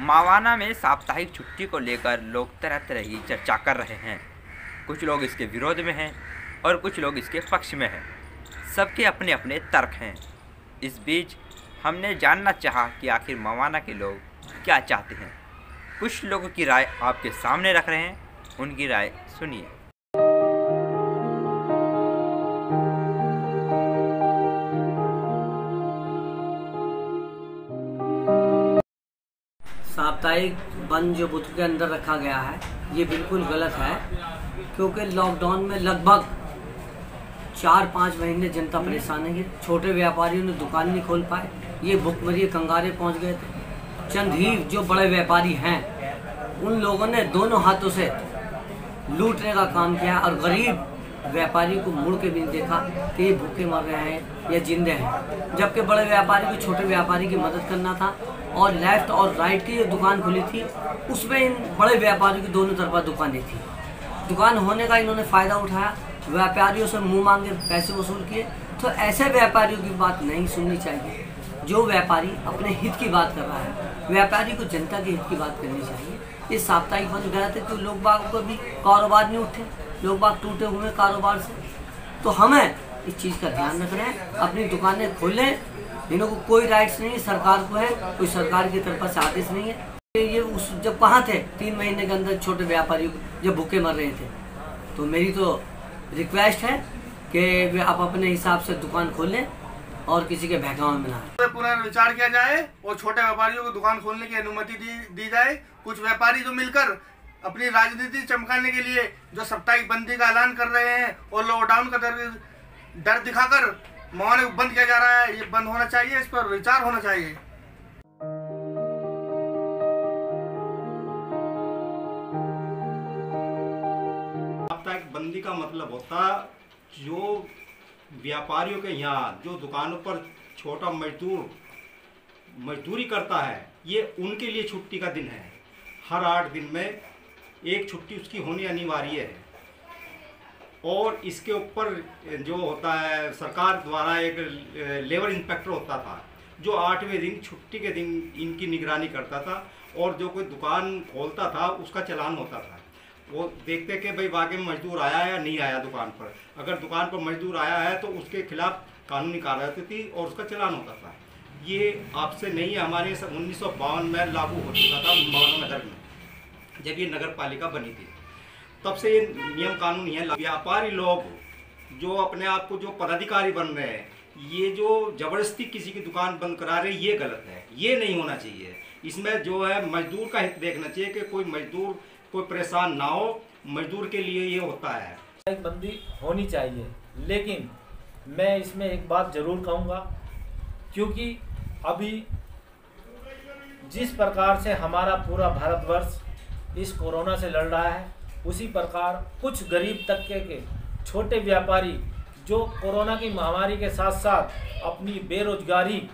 मवाना में साप्ताहिक छुट्टी को लेकर लोग तरह तरह की चर्चा कर रहे हैं। कुछ लोग इसके विरोध में हैं और कुछ लोग इसके पक्ष में हैं। सबके अपने अपने तर्क हैं। इस बीच हमने जानना चाहा कि आखिर मवाना के लोग क्या चाहते हैं। कुछ लोगों की राय आपके सामने रख रहे हैं, उनकी राय सुनिए। साप्ताहिक बंद जो बुद्ध के अंदर रखा गया है ये बिल्कुल गलत है, क्योंकि लॉकडाउन में लगभग 4-5 महीने जनता परेशान है। छोटे व्यापारियों ने दुकान नहीं खोल पाए, ये भुखमरी कंगारे पहुंच गए थे। चंद ही जो बड़े व्यापारी हैं उन लोगों ने दोनों हाथों से लूटने का काम किया और गरीब व्यापारी को मुड़ के भी नहीं देखा कि ये भूखे मर रहे हैं या जिंदे हैं। जबकि बड़े व्यापारी को छोटे व्यापारी की मदद करना था और लेफ्ट और राइट की जो दुकान खुली थी उसमें इन बड़े व्यापारियों की दोनों तरफा दुकानें थी। दुकान होने का इन्होंने फ़ायदा उठाया, व्यापारियों से मुंह मांगे पैसे वसूल किए। तो ऐसे व्यापारियों की बात नहीं सुननी चाहिए। जो व्यापारी अपने हित की बात कर रहा है, व्यापारी को जनता के हित की बात करनी चाहिए। ये साप्ताहिक बंद गया था तो लोग बाग को भी कारोबार नहीं उठे, लोग बाग टूटे हुए कारोबार से। तो हमें इस चीज़ का ध्यान रखना है, अपनी दुकानें खोलें। इन्हों को कोई राइट्स नहीं सरकार को है, कोई सरकार की तरफ से आदेश नहीं है। ये उस जब कहाँ थे 3 महीने के अंदर छोटे व्यापारियों जब भूखे मर रहे थे। तो मेरी तो रिक्वेस्ट है कि आप अपने हिसाब से दुकान खोलें और किसी के बहकावे में ना आए। पुनर्विचार किया जाए और छोटे व्यापारियों को दुकान खोलने की अनुमति दी जाए। कुछ व्यापारी जो मिलकर अपनी राजनीति चमकाने के लिए जो साप्ताहिक बंदी का ऐलान कर रहे हैं और लॉकडाउन का डर दिखाकर मवाना को बंद किया जा रहा है, ये बंद होना चाहिए, इस पर विचार होना चाहिए। साप्ताहिक बंदी का मतलब होता जो व्यापारियों के यहाँ जो दुकानों पर छोटा मजदूरी करता है, ये उनके लिए छुट्टी का दिन है। हर 8 दिन में एक छुट्टी उसकी होनी अनिवार्य है। और इसके ऊपर जो होता है सरकार द्वारा एक लेबर इंस्पेक्टर होता था जो 8वें दिन छुट्टी के दिन इनकी निगरानी करता था और जो कोई दुकान खोलता था उसका चालान होता था। वो देखते कि भाई वाकई में मजदूर आया या नहीं आया दुकान पर। अगर दुकान पर मजदूर आया है तो उसके खिलाफ कानूनी कार्रवाई होती थी और उसका चालान होता था। ये आपसे नहीं है, हमारे 1952 में लागू हो चुका था मवाना नगर में, जब ये नगर पालिका बनी थी तब से ये नियम कानून है। व्यापारी लोग जो अपने आप को जो पदाधिकारी बन रहे हैं, ये जो जबरदस्ती किसी की दुकान बंद करा रहे हैं, ये गलत है, ये नहीं होना चाहिए। इसमें जो है मजदूर का हित देखना चाहिए कि कोई मजदूर कोई परेशान ना हो, मजदूर के लिए ये होता है। बंदी होनी चाहिए, लेकिन मैं इसमें एक बात जरूर कहूँगा, क्योंकि अभी जिस प्रकार से हमारा पूरा भारतवर्ष इस कोरोना से लड़ रहा है, उसी प्रकार कुछ गरीब तबके के छोटे व्यापारी जो कोरोना की महामारी के साथ साथ अपनी बेरोजगारी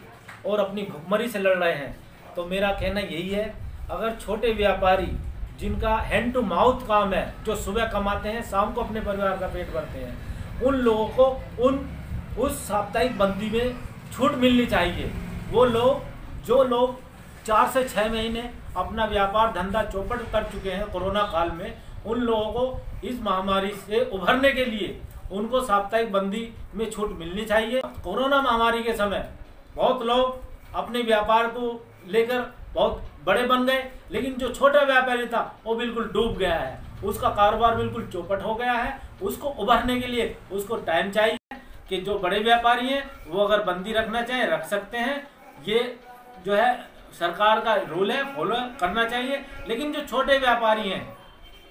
और अपनी भुखमरी से लड़ रहे हैं। तो मेरा कहना यही है, अगर छोटे व्यापारी जिनका हैंड टू माउथ काम है, जो सुबह कमाते हैं शाम को अपने परिवार का पेट भरते हैं, उन लोगों को उस साप्ताहिक बंदी में छूट मिलनी चाहिए। वो लोग जो लोग 4 से 6 महीने अपना व्यापार धंधा चौपट कर चुके हैं कोरोना काल में, उन लोगों को इस महामारी से उभरने के लिए उनको साप्ताहिक बंदी में छूट मिलनी चाहिए। कोरोना महामारी के समय बहुत लोग अपने व्यापार को लेकर बहुत बड़े बन गए, लेकिन जो छोटा व्यापारी था वो बिल्कुल डूब गया है, उसका कारोबार बिल्कुल चौपट हो गया है। उसको उभरने के लिए उसको टाइम चाहिए कि जो बड़े व्यापारी हैं वो अगर बंदी रखना चाहें रख सकते हैं, ये जो है सरकार का रूल है, फॉलो करना चाहिए। लेकिन जो छोटे व्यापारी हैं,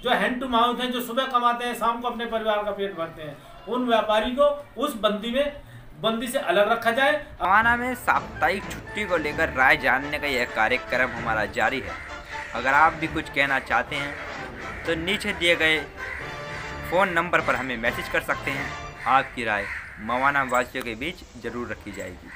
जो हैंड टू माउथ हैं, जो सुबह कमाते हैं शाम को अपने परिवार का पेट भरते हैं, उन व्यापारी को उस बंदी से अलग रखा जाए। मवाना में साप्ताहिक छुट्टी को लेकर राय जानने का यह कार्यक्रम हमारा जारी है। अगर आप भी कुछ कहना चाहते हैं तो नीचे दिए गए फ़ोन नंबर पर हमें मैसेज कर सकते हैं। आपकी राय मवाना वासियों के बीच ज़रूर रखी जाएगी।